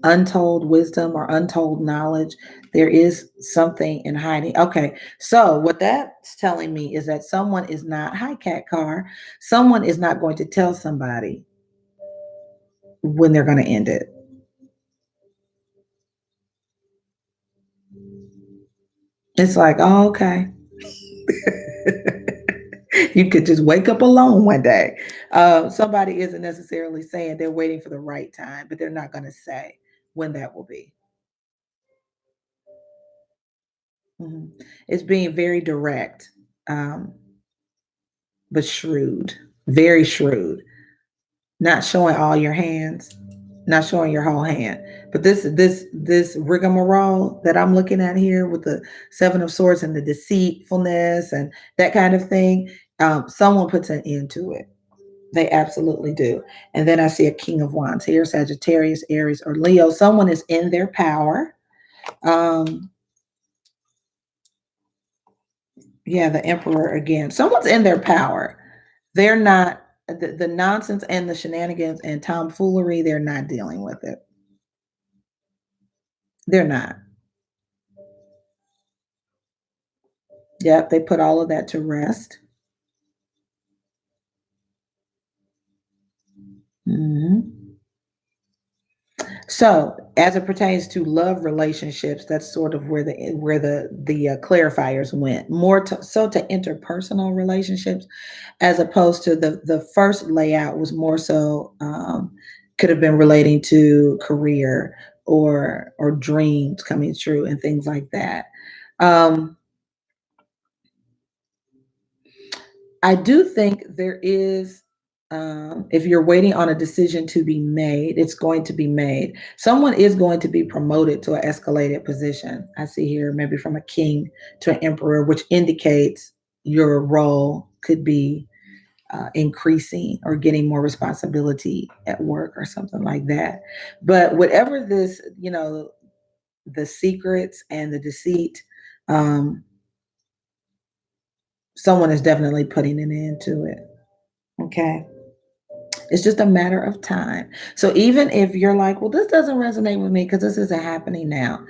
untold wisdom or untold knowledge. There is something in hiding. Okay, so what that's telling me is that someone is not, hi cat car, someone is not going to tell somebody when they're going to end it. It's like, oh, okay. You could just wake up alone one day. Somebody isn't necessarily saying they're waiting for the right time, but they're not going to say when that will be. Mhm. It's being very direct, um, but shrewd, very shrewd. Not showing all your hands, not showing your whole hand. But this rigmarole that I'm looking at here with the Seven of Swords and the deceitfulness and that kind of thing, someone puts an end to it. They absolutely do. And then I see a King of Wands here, Sagittarius, Aries, or Leo. Someone is in their power. Um, the Emperor again. Someone's in their power. They're not the nonsense and the shenanigans and tomfoolery. They're not dealing with it. They're not. Yep, they put all of that to rest. Mhm. So, as it pertains to love relationships, that's sort of where the clarifiers went more to interpersonal relationships, as opposed to the first layout was more so could have been relating to career or dreams coming true and things like that. Um, I do think there is, if you're waiting on a decision to be made, it's going to be made. Someone is going to be promoted to an escalated position. I see here maybe from a king to an emperor, which indicates your role could be increasing or getting more responsibility at work or something like that. But whatever this, the secrets and the deceit, um, someone is definitely putting an end to it. Okay. It's just a matter of time. So even if you're like, well, this doesn't resonate with me because this isn't happening now.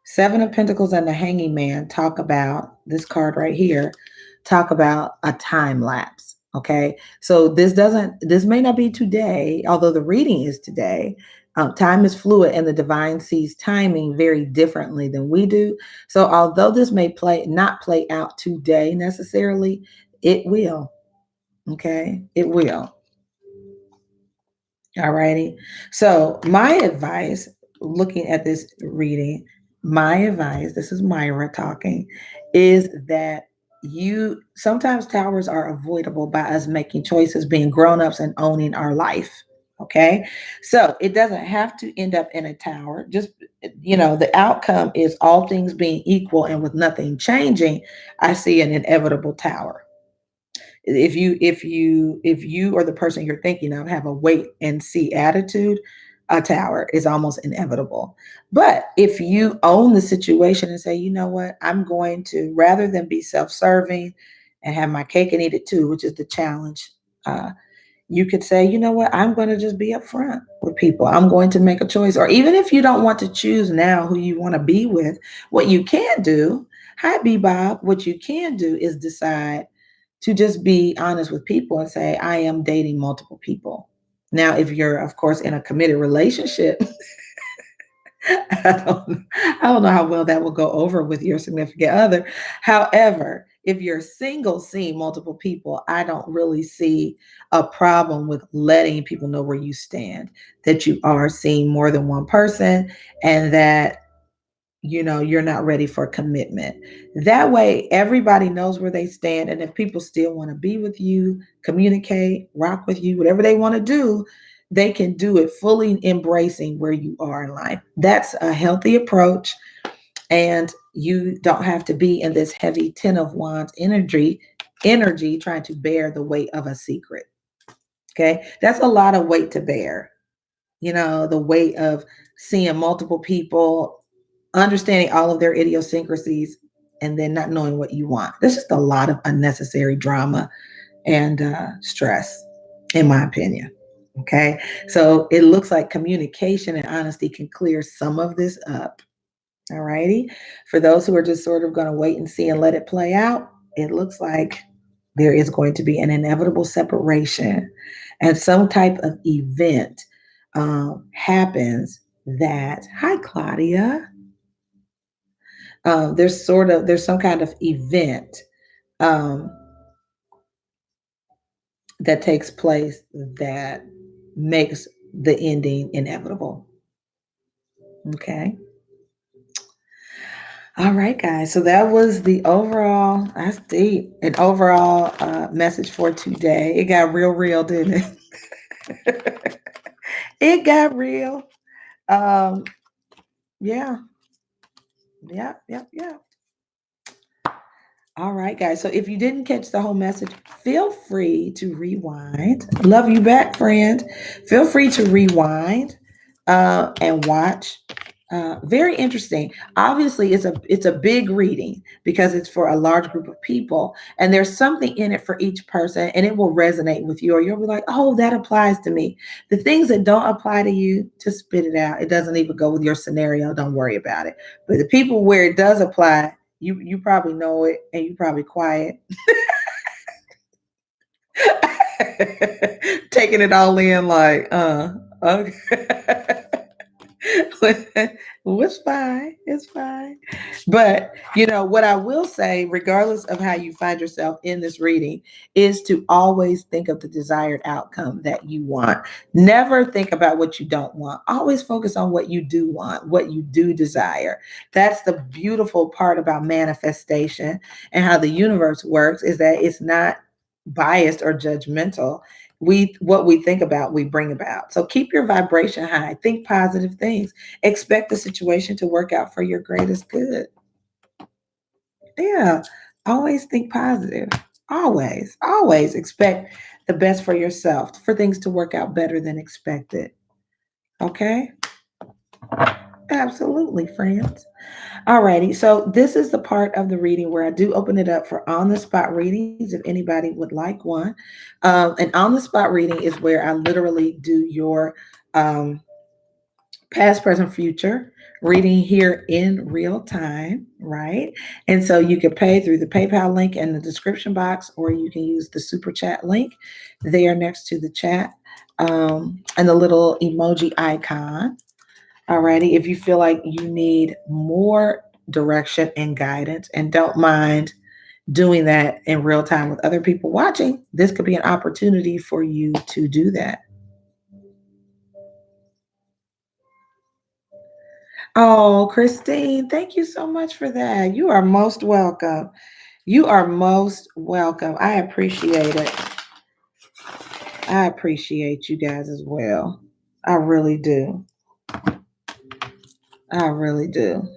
Seven of Pentacles and the Hanging Man talk about this card right here, talk about a time lapse. Okay. So this may not be today, although the reading is today. Time is fluid and the divine sees timing very differently than we do. So although this may not play out today necessarily, it will. Okay. It will. All righty. So, my advice, looking at this reading, my advice, this is Myra talking, is that you sometimes towers are avoidable by us making choices, being grown-ups and owning our life. Okay. So it doesn't have to end up in a tower. Just, the outcome is all things being equal and with nothing changing. I see an inevitable tower. If you or the person you're thinking of have a wait and see attitude, a tower is almost inevitable. But if you own the situation and say, you know what, I'm going to, rather than be self-serving and have my cake and eat it too, which is the challenge, you could say, you know what, I'm going to just be upfront with people. I'm going to make a choice. Or even if you don't want to choose now who you want to be with, what you can do, hi Bebop, what you can do is decide to just be honest with people and say, I am dating multiple people. Now, if you're, of course, in a committed relationship, I don't know how well that will go over with your significant other. However, if you're single seeing multiple people, I don't really see a problem with letting people know where you stand, that you are seeing more than one person, and that you're not ready for commitment. That way everybody knows where they stand, and if people still want to be with you, communicate, rock with you, whatever they want to do, they can do it fully embracing where you are in life. That's a healthy approach, and you don't have to be in this heavy 10 of wands energy trying to bear the weight of a secret. Okay, that's a lot of weight to bear. The weight of seeing multiple people, understanding all of their idiosyncrasies, and then not knowing what you want. There's just a lot of unnecessary drama and stress, in my opinion. Okay. So it looks like communication and honesty can clear some of this up. All righty. For those who are just sort of going to wait and see and let it play out, it looks like there is going to be an inevitable separation and some type of event happens that, hi, Claudia. There's some kind of event um, that takes place that makes the ending inevitable. Okay. All right, guys. So that was the overall, that's deep, an overall message for today. It got real, didn't it? It got real. Um, yeah, yeah. All right, guys. So if you didn't catch the whole message, feel free to rewind. Love you back, friend. Feel free to rewind and watch. Very interesting. Obviously, it's a big reading because it's for a large group of people, and there's something in it for each person, and it will resonate with you, or you'll be like, "Oh, that applies to me." The things that don't apply to you, just spit it out. It doesn't even go with your scenario. Don't worry about it. But the people where it does apply, you probably know it, and you probably quiet. Taking it all in like, okay. It's fine. It's fine. But, what I will say, regardless of how you find yourself in this reading, is to always think of the desired outcome that you want. Never think about what you don't want. Always focus on what you do want, what you do desire. That's the beautiful part about manifestation and how the universe works, is that it's not biased or judgmental. What we think about, we bring about. So keep your vibration high. Think positive things. Expect the situation to work out for your greatest good. Yeah. Always think positive. Always expect the best for yourself, for things to work out better than expected. Okay? Absolutely, friends. Alrighty, so this is the part of the reading where I do open it up for on the spot readings if anybody would like one. And on the spot reading is where I literally do your past, present, future reading here in real time, right? And so you can pay through the PayPal link in the description box, or you can use the super chat link there next to the chat, and the little emoji icon. Alrighty, if you feel like you need more direction and guidance and don't mind doing that in real time with other people watching, this could be an opportunity for you to do that. Oh, Christine, thank you so much for that. You are most welcome. You are most welcome. I appreciate it. I appreciate you guys as well. I really do. I really do.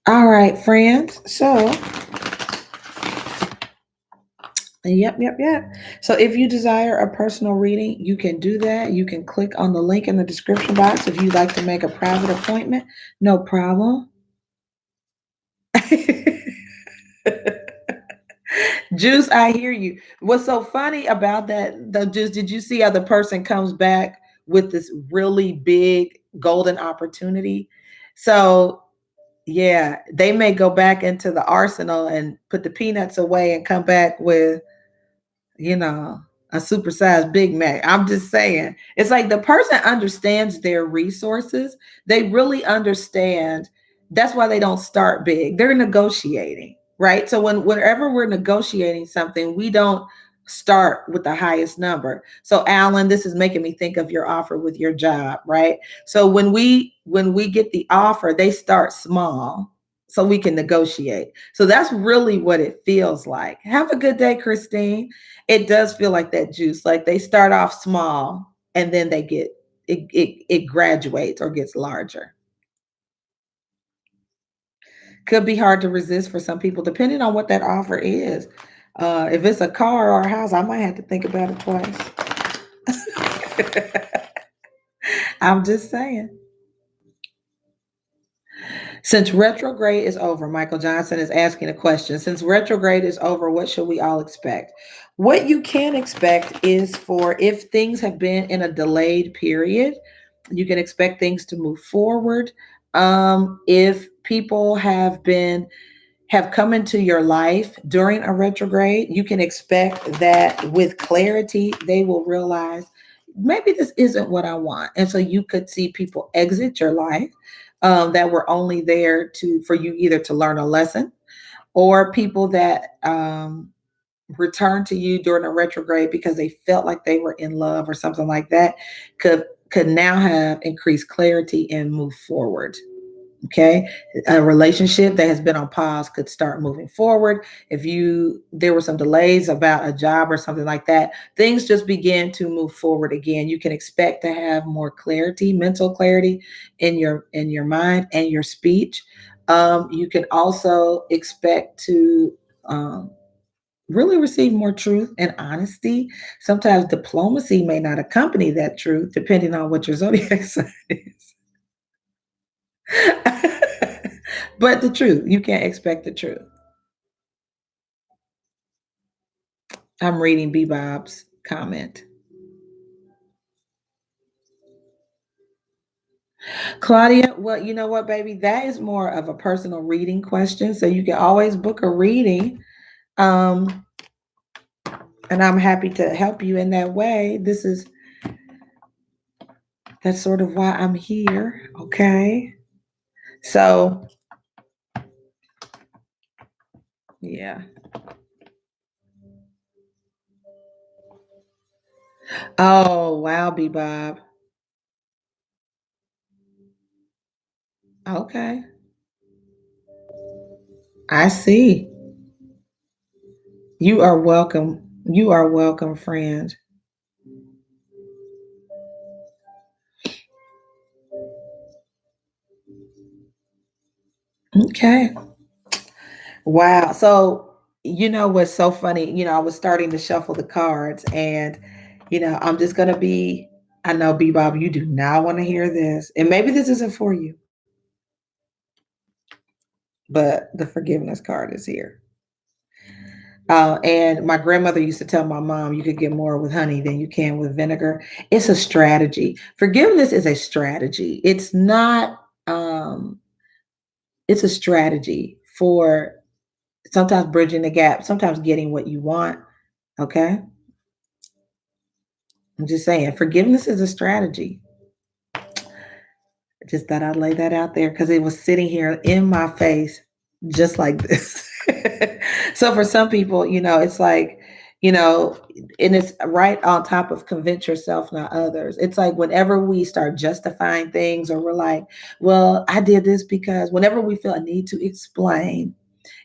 All right, friends. So, yep. So if you desire a personal reading, you can do that. You can click on the link in the description box if you'd like to make a private appointment. No problem. Juice, I hear you. What's so funny about that, the Juice, did you see how the person comes back with this really big golden opportunity? So, yeah, they may go back into the arsenal and put the peanuts away and come back with, you know, a supersized Big Mac. I'm just saying. It's like the person understands their resources. They really understand. That's why they don't start big. They're negotiating, right? So whenever we're negotiating something, we don't start with the highest number. So Alan, this is making me think of your offer with your job, right? So when we get the offer, they start small so we can negotiate. So that's really what it feels like. Have a good day, Christine. It does feel like that, Juice. Like they start off small and then they get it graduates or gets larger. Could be hard to resist for some people, depending on what that offer is. If it's a car or a house, I might have to think about it twice. I'm just saying. Since retrograde is over, Michael Johnson is asking a question. Since retrograde is over, what should we all expect? What you can expect is, for if things have been in a delayed period, you can expect things to move forward. If people have come into your life during a retrograde, you can expect that with clarity, they will realize maybe this isn't what I want. And so you could see people exit your life, that were only there for you either to learn a lesson, or people that return to you during a retrograde because they felt like they were in love or something like that, could now have increased clarity and move forward. Okay, a relationship that has been on pause could start moving forward. If there were some delays about a job or something like that, things just begin to move forward again. You can expect to have more clarity, mental clarity, in your mind and your speech. You can also expect to really receive more truth and honesty. Sometimes diplomacy may not accompany that truth, depending on what your zodiac sign is. But the truth, you can't expect the truth. I'm reading Bebop's comment. Claudia, well, you know what, baby? That is more of a personal reading question. So you can always book a reading. Um, And I'm happy to help you in that way. That's sort of why I'm here. Okay. So, yeah. Oh, wow, Bob. Okay. I see. You are welcome. You are welcome, friend. Okay. Wow. So, what's so funny? I was starting to shuffle the cards, and, I'm just going to be, I know, Bob, you do not want to hear this. And maybe this isn't for you, but the forgiveness card is here. And my grandmother used to tell my mom, you could get more with honey than you can with vinegar. It's a strategy. Forgiveness is a strategy. It's a strategy for sometimes bridging the gap, sometimes getting what you want. Okay. I'm just saying, forgiveness is a strategy. I just thought I'd lay that out there because it was sitting here in my face, just like this. So for some people, it's like, you know, and it's right on top of convince yourself, not others. It's like whenever we start justifying things or we're like, well, I did this because whenever we feel a need to explain,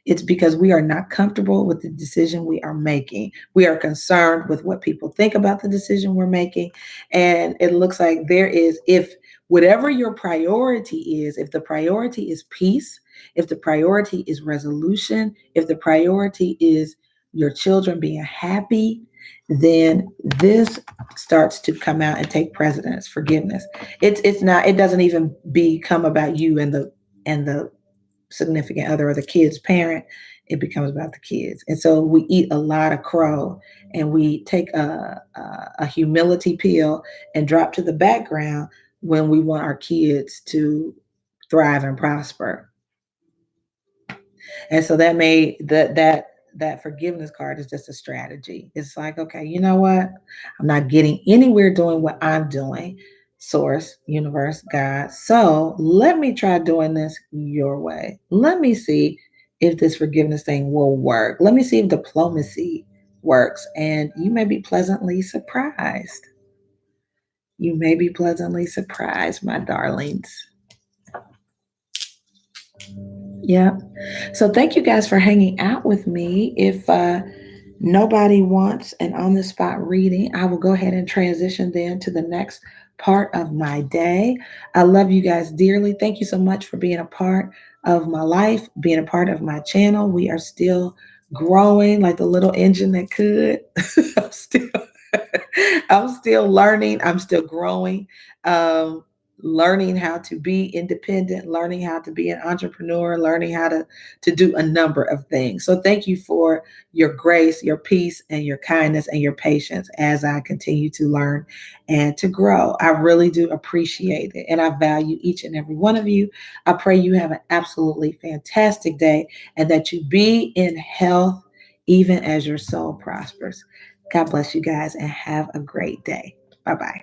it's because we are not comfortable with the decision we are making. We are concerned with what people think about the decision we're making. And it looks like if whatever your priority is, if the priority is peace, if the priority is resolution, if the priority is your children being happy, then this starts to come out and take precedence. Forgiveness. It's not. It doesn't even become about you and the significant other or the kid's parent. It becomes about the kids. And so we eat a lot of crow and we take a humility pill and drop to the background when we want our kids to thrive and prosper. And so that forgiveness card is just a strategy. It's like, okay, you know what? I'm not getting anywhere doing what I'm doing. Source, universe, God. So let me try doing this your way. Let me see if this forgiveness thing will work. Let me see if diplomacy works. And you may be pleasantly surprised. You may be pleasantly surprised, my darlings. Yeah. So thank you guys for hanging out with me. If nobody wants an on the spot reading, I will go ahead and transition then to the next part of my day. I love you guys dearly. Thank you so much for being a part of my life, being a part of my channel. We are still growing like the little engine that could. I'm still I'm still learning. I'm still growing. Um, Learning how to be independent, learning how to be an entrepreneur, learning how to do a number of things. So thank you for your grace, your peace, and your kindness and your patience as I continue to learn and to grow. I really do appreciate it. And I value each and every one of you. I pray you have an absolutely fantastic day and that you be in health even as your soul prospers. God bless you guys and have a great day. Bye bye.